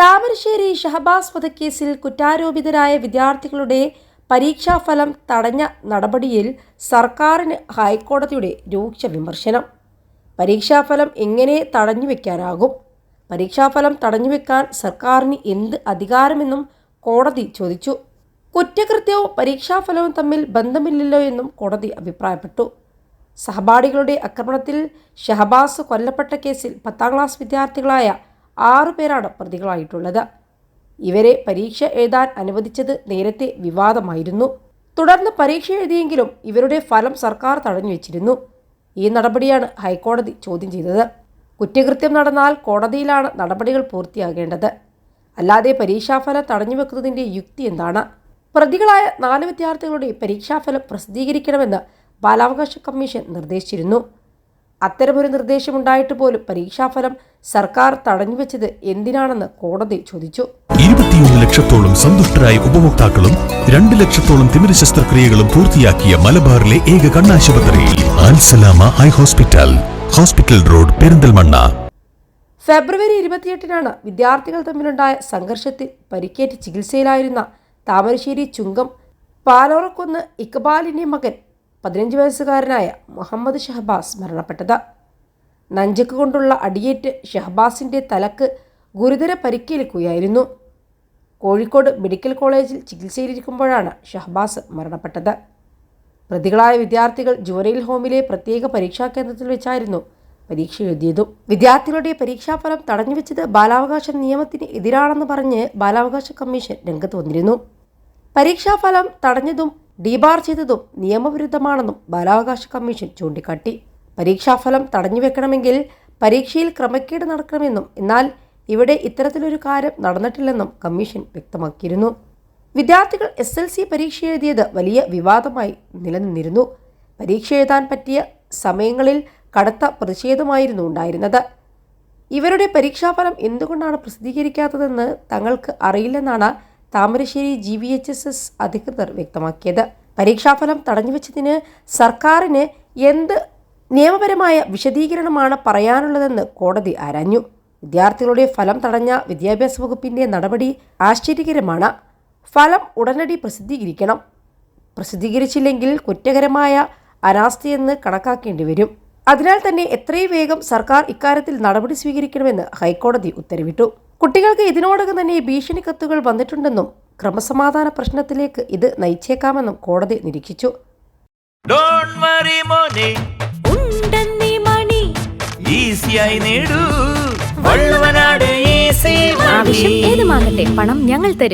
താമരശ്ശേരി ഷഹബാസ് വധക്കേസിൽ കുറ്റാരോപിതരായ വിദ്യാർത്ഥികളുടെ പരീക്ഷാഫലം തടഞ്ഞ നടപടിയിൽ സർക്കാരിന് ഹൈക്കോടതിയുടെ രൂക്ഷ വിമർശനം. പരീക്ഷാഫലം എങ്ങനെ തടഞ്ഞുവെക്കാനാകും? പരീക്ഷാഫലം തടഞ്ഞുവെക്കാൻ സർക്കാരിന് എന്ത് അധികാരമെന്നും കോടതി ചോദിച്ചു. കുറ്റകൃത്യവും പരീക്ഷാഫലവും തമ്മിൽ ബന്ധമില്ലല്ലോ എന്നും കോടതി അഭിപ്രായപ്പെട്ടു. സഹപാഠികളുടെ ആക്രമണത്തിൽ ഷഹബാസ് കൊല്ലപ്പെട്ട കേസിൽ 10ാം ക്ലാസ് വിദ്യാർത്ഥികളായ 6 പേരാണ് പ്രതികളായിട്ടുള്ളത്. ഇവരെ പരീക്ഷ എഴുതാൻ അനുവദിച്ചത് നേരത്തെ വിവാദമായിരുന്നു. തുടർന്ന് പരീക്ഷ എഴുതിയെങ്കിലും ഇവരുടെ ഫലം സർക്കാർ തടഞ്ഞുവെച്ചിരുന്നു. ഈ നടപടിയാണ് ഹൈക്കോടതി ചോദ്യം ചെയ്തത്. കുറ്റകൃത്യം നടന്നാൽ കോടതിയിലാണ് നടപടികൾ പൂർത്തിയാകേണ്ടത്. അല്ലാതെ പരീക്ഷാഫലം തടഞ്ഞുവെക്കുന്നതിൻ്റെ യുക്തി എന്താണ്? പ്രതികളായ 4 വിദ്യാർത്ഥികളുടെ പരീക്ഷാഫലം പ്രസിദ്ധീകരിക്കണമെന്ന് ബാലാവകാശ കമ്മീഷൻ നിർദ്ദേശിച്ചിരുന്നു. അത്തരമൊരു നിർദ്ദേശമുണ്ടായിട്ട് പോലും പരീക്ഷാഫലം സർക്കാർ തടഞ്ഞുവെച്ചത് എന്തിനാണെന്ന് കോടതി ചോദിച്ചു. 21 ലക്ഷത്തോളം സന്തുഷ്ടരായ ഉപഭോക്താക്കളും 2 ലക്ഷത്തോളം തിമിര ശസ്ത്രക്രിയകളും പൂർത്തിയാക്കിയ മലബാറിലെ ഏക കണ്ണാശുപത്രി Alsalama eye hospital, hospital road, Perinthalmanna. ഫെബ്രുവരി 28-നാണ് വിദ്യാർത്ഥികൾ തമ്മിലുണ്ടായ സംഘർഷത്തിൽ പരിക്കേറ്റ് ചികിത്സയിലായിരുന്ന താമരശ്ശേരി ചുങ്കം പാലോറക്കുന്ന് ഇക്ബാലിന്റെ മകൻ 15 വയസ്സുകാരനായ മുഹമ്മദ് ഷഹബാസ് മരണപ്പെട്ടത്. നഞ്ചക്ക് കൊണ്ടുള്ള അടിയേറ്റ് ഷഹബാസിൻ്റെ തലക്ക് ഗുരുതര പരിക്കേൽക്കുകയായിരുന്നു. കോഴിക്കോട് മെഡിക്കൽ കോളേജിൽ ചികിത്സയിലിരിക്കുമ്പോഴാണ് ഷഹബാസ് മരണപ്പെട്ടത്. പ്രതികളായ വിദ്യാർത്ഥികൾ ജുവനൈൽ ഹോമിലെ പ്രത്യേക പരീക്ഷാ കേന്ദ്രത്തിൽ വെച്ചായിരുന്നു പരീക്ഷ എഴുതിയതും. വിദ്യാർത്ഥികളുടെ പരീക്ഷാഫലം തടഞ്ഞുവെച്ചത് ബാലാവകാശ നിയമത്തിന് എതിരാണെന്ന് പറഞ്ഞ് ബാലാവകാശ കമ്മീഷൻ രംഗത്ത് വന്നിരുന്നു. പരീക്ഷാഫലം തടഞ്ഞതും ഡീബാർ ചെയ്തതും നിയമവിരുദ്ധമാണെന്നും ബാലാവകാശ കമ്മീഷൻ ചൂണ്ടിക്കാട്ടി. പരീക്ഷാഫലം തടഞ്ഞുവെക്കണമെങ്കിൽ പരീക്ഷയിൽ ക്രമക്കേട് നടക്കണമെന്നും എന്നാൽ ഇവിടെ ഇത്തരത്തിലൊരു കാര്യം നടന്നിട്ടില്ലെന്നും കമ്മീഷൻ വ്യക്തമാക്കിയിരുന്നു. വിദ്യാർത്ഥികൾ SLC പരീക്ഷ എഴുതിയത് വലിയ വിവാദമായി നിലനിന്നിരുന്നു. പരീക്ഷ എഴുതാൻ പറ്റിയ സമയങ്ങളിൽ കടുത്ത പ്രതിഷേധമായിരുന്നു ഉണ്ടായിരുന്നത്. ഇവരുടെ പരീക്ഷാഫലം എന്തുകൊണ്ടാണ് പ്രസിദ്ധീകരിക്കാത്തതെന്ന് തങ്ങൾക്ക് അറിയില്ലെന്നാണ് താമരശ്ശേരി GVHSS അധികൃതർ വ്യക്തമാക്കിയത്. പരീക്ഷാഫലം തടഞ്ഞുവെച്ചതിന് സർക്കാരിന് എന്ത് നിയമപരമായ വിശദീകരണമാണ് പറയാനുള്ളതെന്ന് കോടതി ആരാഞ്ഞു. വിദ്യാർത്ഥികളുടെ ഫലം തടഞ്ഞ വിദ്യാഭ്യാസ വകുപ്പിൻ്റെ നടപടി ആശ്ചര്യകരമാണ്. ഫലം ഉടനടി പ്രസിദ്ധീകരിക്കണം. പ്രസിദ്ധീകരിച്ചില്ലെങ്കിൽ കുറ്റകരമായ അനാസ്ഥയെന്ന് കണക്കാക്കേണ്ടി വരും. അതിനാൽ തന്നെ എത്രയും വേഗം സർക്കാർ ഇക്കാര്യത്തിൽ നടപടി സ്വീകരിക്കണമെന്ന് ഹൈക്കോടതി ഉത്തരവിട്ടു. കുട്ടികൾക്ക് ഇതിനോടകം തന്നെ ഭീഷണി കത്തുകൾ വന്നിട്ടുണ്ടെന്നും ക്രമസമാധാന പ്രശ്നത്തിലേക്ക് ഇത് നയിച്ചേക്കാമെന്നും കോടതി നിരീക്ഷിച്ചു. പണം ഞങ്ങൾ തരും.